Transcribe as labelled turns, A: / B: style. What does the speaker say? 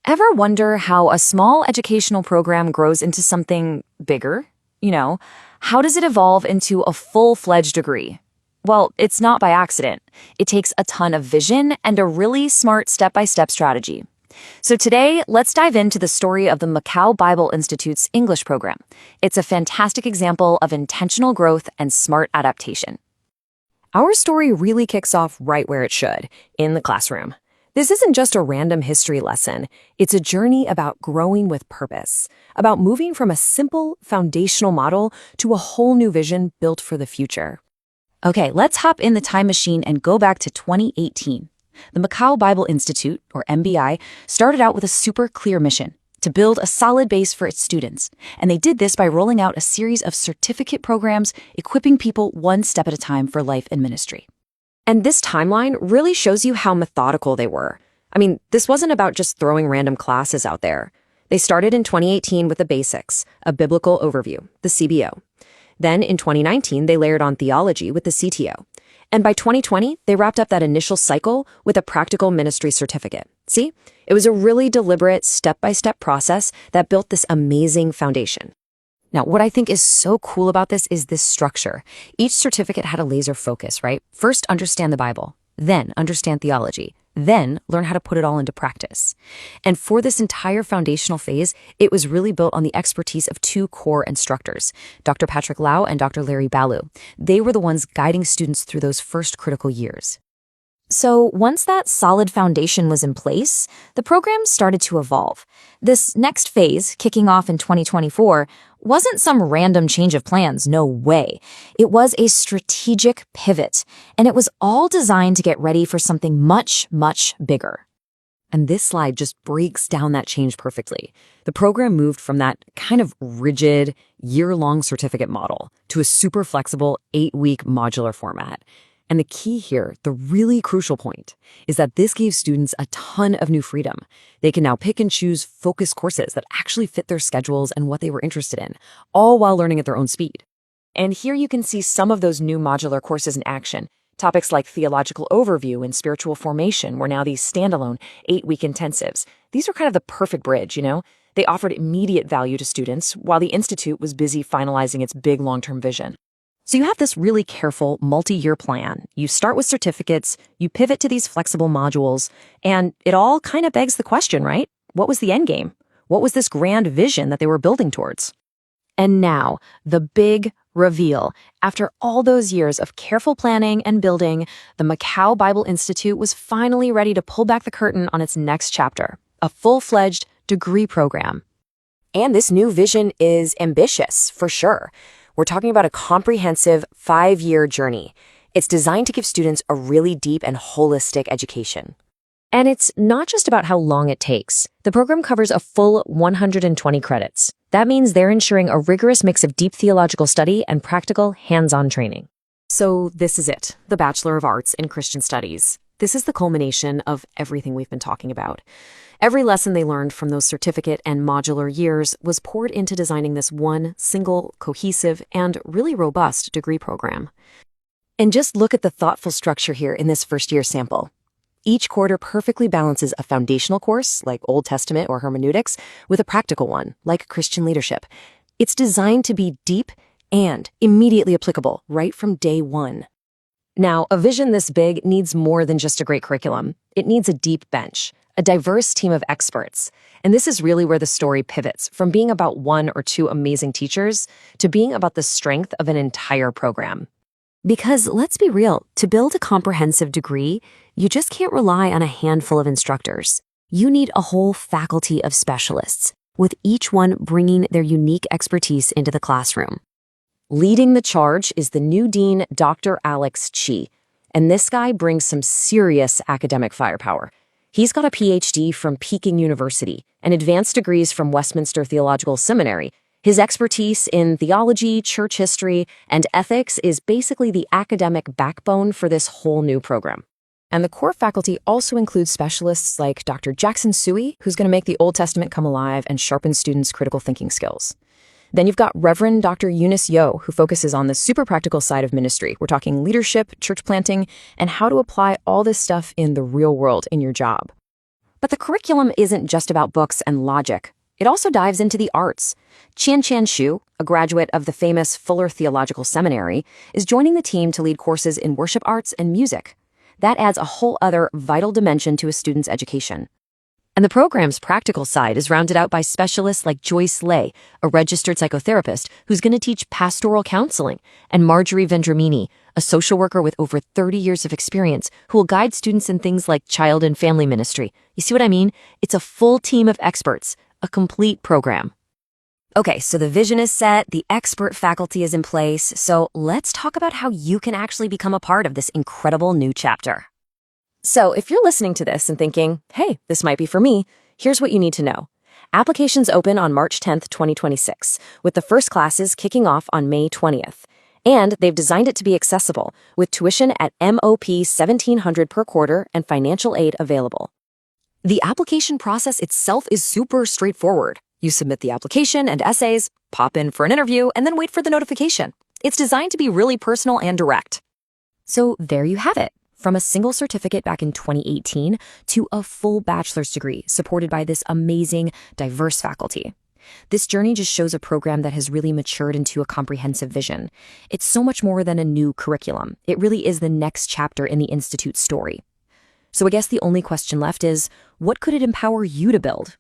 A: Ever wonder how a small educational program grows into something bigger? How does it evolve into a full-fledged degree? Well, it's not by accident. It takes a ton of vision and a really smart step-by-step strategy. So today, let's dive into the story of the Macau Bible Institute's English program. It's a fantastic example of intentional growth and smart adaptation. Our story really kicks off right where it should, in the classroom. This isn't just a random history lesson. It's a journey about growing with purpose, about moving from a simple foundational model to a whole new vision built for the future. Okay, let's hop in the time machine and go back to 2018. The Macau Bible Institute, or MBI, started out with a super clear mission: to build a solid base for its students. And they did this by rolling out a series of certificate programs, equipping people one step at a time for life and ministry. And this timeline really shows you how methodical they were. This wasn't about just throwing random classes out there. They started in 2018 with the basics, a biblical overview, the CBO. Then in 2019, they layered on theology with the CTO. And by 2020, they wrapped up that initial cycle with a practical ministry certificate. See, it was a really deliberate step-by-step process that built this amazing foundation. Now, what I think is so cool about this is this structure. Each certificate had a laser focus, right? First, understand the Bible, then understand theology, then learn how to put it all into practice. And for this entire foundational phase, it was really built on the expertise of two core instructors, Dr. Patrick Lau and Dr. Larry Balu. They were the ones guiding students through those first critical years. So once that solid foundation was in place, the program started to evolve. This next phase, kicking off in 2024, wasn't some random change of plans, no way. It was a strategic pivot, and it was all designed to get ready for something much, much bigger. And this slide just breaks down that change perfectly. The program moved from that kind of rigid, year-long certificate model to a super flexible 8-week modular format. And the key here, the really crucial point, is that this gave students a ton of new freedom. They can now pick and choose focused courses that actually fit their schedules and what they were interested in, all while learning at their own speed. And here you can see some of those new modular courses in action. Topics like theological overview and spiritual formation were now these standalone 8-week intensives. These were kind of the perfect bridge, They offered immediate value to students while the Institute was busy finalizing its big long-term vision. So you have this really careful multi-year plan. You start with certificates, you pivot to these flexible modules, and it all kind of begs the question, right? What was the end game? What was this grand vision that they were building towards? And now, the big reveal. After all those years of careful planning and building, the Macau Bible Institute was finally ready to pull back the curtain on its next chapter, a full-fledged degree program. And this new vision is ambitious, for sure. We're talking about a comprehensive 5-year journey. It's designed to give students a really deep and holistic education. And it's not just about how long it takes. The program covers a full 120 credits. That means they're ensuring a rigorous mix of deep theological study and practical, hands-on training. So this is it, the Bachelor of Arts in Christian Studies. This is the culmination of everything we've been talking about. Every lesson they learned from those certificate and modular years was poured into designing this one single, cohesive, and really robust degree program. And just look at the thoughtful structure here in this first-year sample. Each quarter perfectly balances a foundational course, like Old Testament or hermeneutics, with a practical one, like Christian leadership. It's designed to be deep and immediately applicable right from day one. Now, a vision this big needs more than just a great curriculum. It needs a deep bench, a diverse team of experts. And this is really where the story pivots from being about one or two amazing teachers to being about the strength of an entire program. Because let's be real, to build a comprehensive degree, you just can't rely on a handful of instructors. You need a whole faculty of specialists, with each one bringing their unique expertise into the classroom. Leading the charge is the new dean, Dr. Alex Chi, and this guy brings some serious academic firepower. He's got a PhD from Peking University and advanced degrees from Westminster Theological Seminary. His expertise in theology, church history, and ethics is basically the academic backbone for this whole new program. And the core faculty also includes specialists like Dr. Jackson Sui, who's going to make the Old Testament come alive and sharpen students' critical thinking skills. Then you've got Reverend Dr. Eunice Yo, who focuses on the super practical side of ministry. We're talking leadership, church planting, and how to apply all this stuff in the real world in your job. But the curriculum isn't just about books and logic. It also dives into the arts. Qian Shu, a graduate of the famous Fuller Theological Seminary, is joining the team to lead courses in worship arts and music. That adds a whole other vital dimension to a student's education. And the program's practical side is rounded out by specialists like Joyce Lay, a registered psychotherapist who's going to teach pastoral counseling, and Marjorie Vendramini, a social worker with over 30 years of experience who will guide students in things like child and family ministry. You see what I mean? It's a full team of experts, a complete program. Okay, so the vision is set, the expert faculty is in place, so let's talk about how you can actually become a part of this incredible new chapter. So if you're listening to this and thinking, hey, this might be for me, here's what you need to know. Applications open on March 10th, 2026, with the first classes kicking off on May 20th. And they've designed it to be accessible, with tuition at MOP $1,700 per quarter and financial aid available. The application process itself is super straightforward. You submit the application and essays, pop in for an interview, and then wait for the notification. It's designed to be really personal and direct. So there you have it. From a single certificate back in 2018 to a full bachelor's degree supported by this amazing, diverse faculty. This journey just shows a program that has really matured into a comprehensive vision. It's so much more than a new curriculum. It really is the next chapter in the Institute's story. So I guess the only question left is, what could it empower you to build?